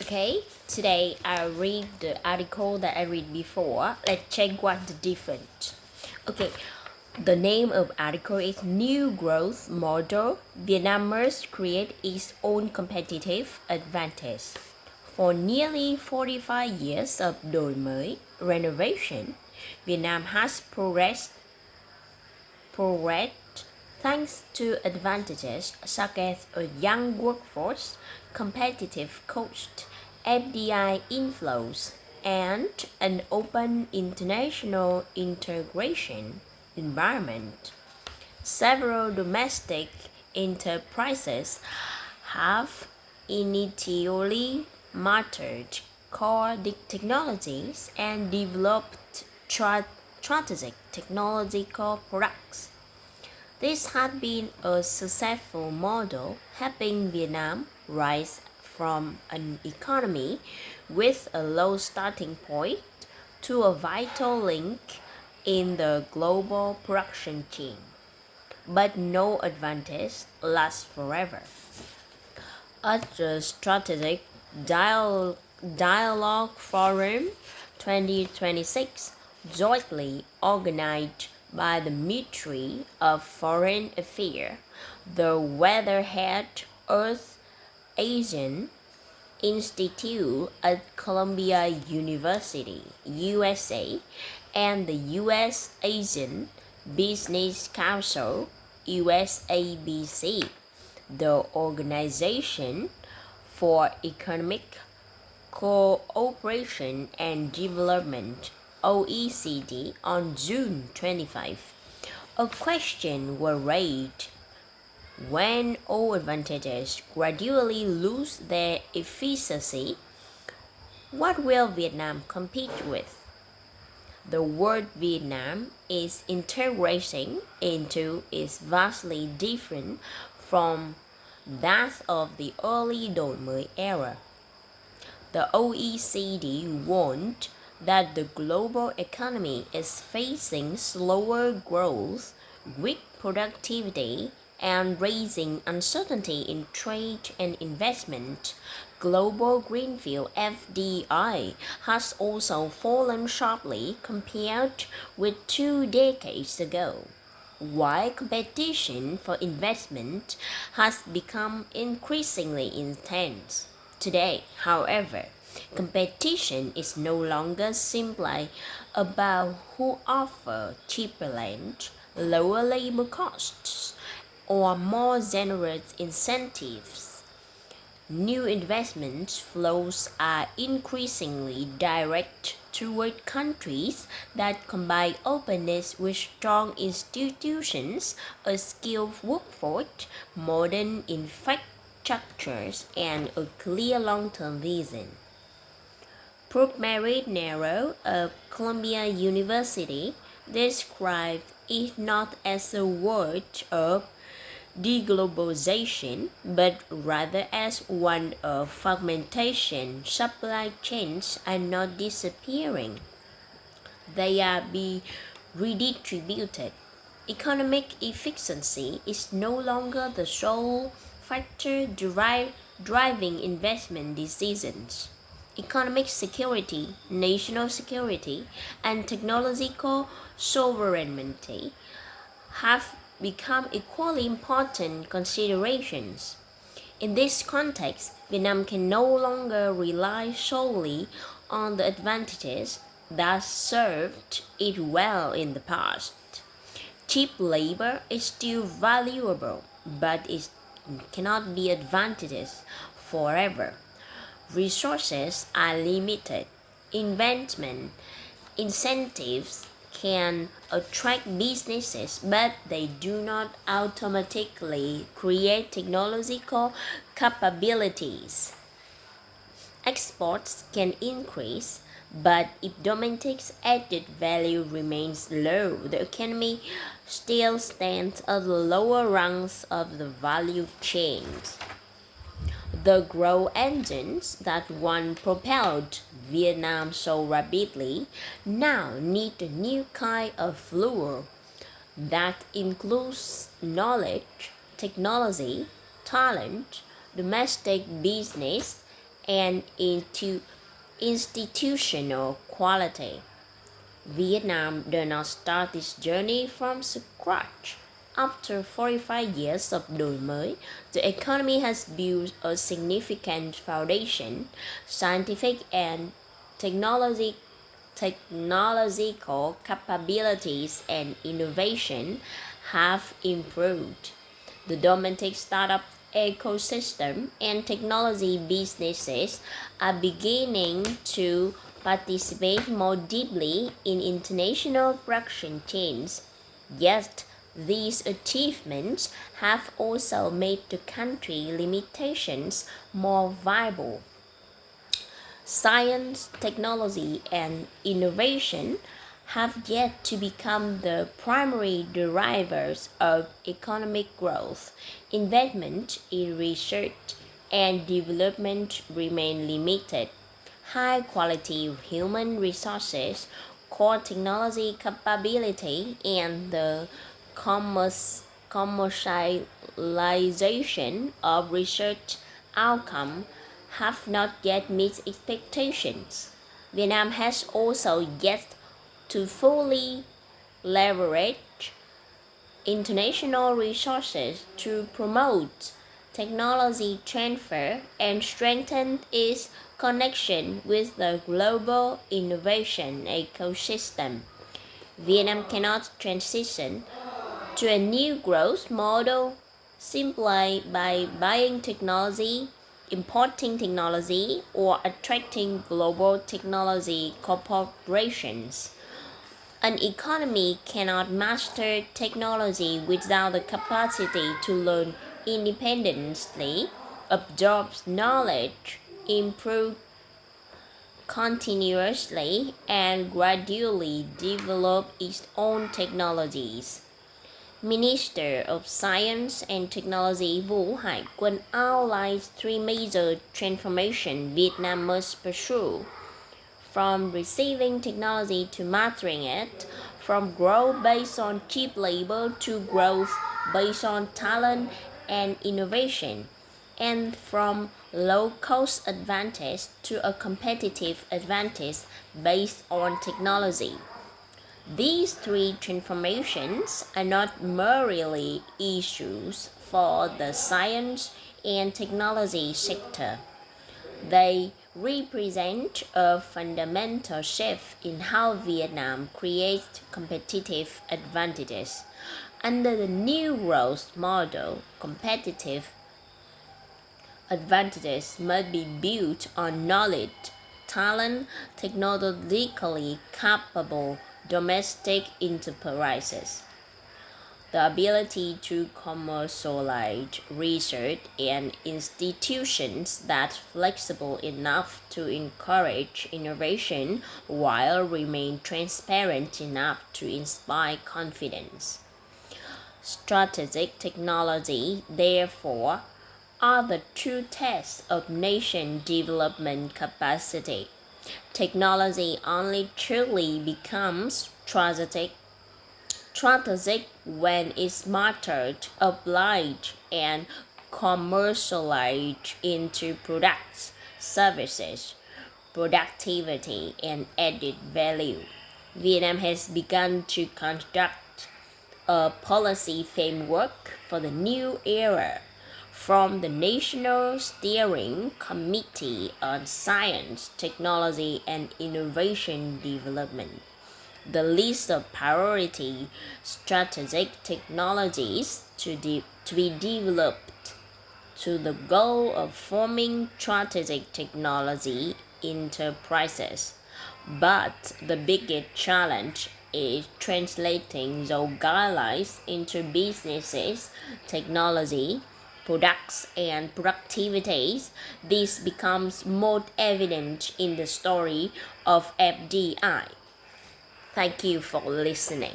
Okay, today I read the article that I read before. Let's check what the difference. Okay, the name of article is New Growth Model. Vietnam must create its own competitive advantage. For nearly 45 years of đổi mới, renovation, Vietnam has progressed thanks to advantages such as a young workforce, competitive cost, FDI inflows, and an open international integration environment. Several domestic enterprises have initially mastered core technologies and developed strategic technological products. This has been a successful model, helping Vietnam rise from an economy with a low starting point to a vital link in the global production chain. But no advantage lasts forever. At the Strategic Dialogue Forum 2026, jointly organized by the Ministry of Foreign Affairs, the Weatherhead Earth Asian Institute at Columbia University, USA, and the U.S. Asian Business Council, USABC, the Organization for Economic Cooperation and Development, OECD, on June 25. A question was raised: when all advantages gradually lose their efficacy, what will Vietnam compete with? The word Vietnam is integrating into is vastly different from that of the early đổi mới era. The OECD warned that the global economy is facing slower growth, weak productivity, and rising uncertainty in trade and investment. Global greenfield FDI has also fallen sharply compared with 2 decades ago, while competition for investment has become increasingly intense. Today, however, competition is no longer simply about who offers cheaper land, lower labor costs, or more generous incentives. New investment flows are increasingly direct toward countries that combine openness with strong institutions, a skilled workforce, modern infrastructures, and a clear long-term vision. Brooke Mary Narrow of Columbia University described it not as a word of deglobalization, but rather as one of fragmentation. Supply chains are not disappearing, they are being redistributed. Economic efficiency is no longer the sole factor driving investment decisions. Economic security, national security, and technological sovereignty have become equally important considerations. In this context, Vietnam can no longer rely solely on the advantages that served it well in the past. Cheap labor is still valuable, but it cannot be advantageous forever. Resources are limited. Investment incentives can attract businesses, but they do not automatically create technological capabilities. Exports can increase, but if domestic added value remains low, the economy still stands at the lower rungs of the value chains. The growth engines that once propelled Vietnam so rapidly now need a new kind of fuel that includes knowledge, technology, talent, domestic business, and institutional quality. Vietnam did not start this journey from scratch. After 45 years of đổi mới, the economy has built a significant foundation. Scientific and technology, technological capabilities and innovation have improved. The domestic startup ecosystem and technology businesses are beginning to participate more deeply in international production chains. Yet, these achievements have also made the country limitations more viable. Science, technology, and innovation have yet to become the primary drivers of economic growth. Investment in research and development remain limited. High quality human resources, core technology capability, and the commercialization of research outcome have not yet met expectations. Vietnam has also yet to fully leverage international resources to promote technology transfer and strengthen its connection with the global innovation ecosystem. Vietnam cannot transition to a new growth model simply by buying technology, importing technology, or attracting global technology corporations. An economy cannot master technology without the capacity to learn independently, absorb knowledge, improve continuously, and gradually develop its own technologies. Minister of Science and Technology Vũ Hải Quân outlines three major transformations Vietnam must pursue: from receiving technology to mastering it, from growth based on cheap labor to growth based on talent and innovation, and from low cost advantage to a competitive advantage based on technology. These three transformations are not merely issues for the science and technology sector. They represent a fundamental shift in how Vietnam creates competitive advantages. Under the new growth model, competitive advantages must be built on knowledge, talent, technologically capable domestic enterprises, the ability to commercialize research, and institutions that flexible enough to encourage innovation while remain transparent enough to inspire confidence. Strategic technology, therefore, are the true tests of nation development capacity. Technology only truly becomes strategic when it's marketed, applied, and commercialized into products, services, productivity, and added value. Vietnam has begun to construct a policy framework for the new era from the National Steering Committee on Science, Technology, and Innovation Development. The list of priority strategic technologies to be developed to the goal of forming strategic technology enterprises. But the biggest challenge is translating those guidelines into businesses, technology, products, and productivities. This becomes more evident in the story of FDI. Thank you for listening.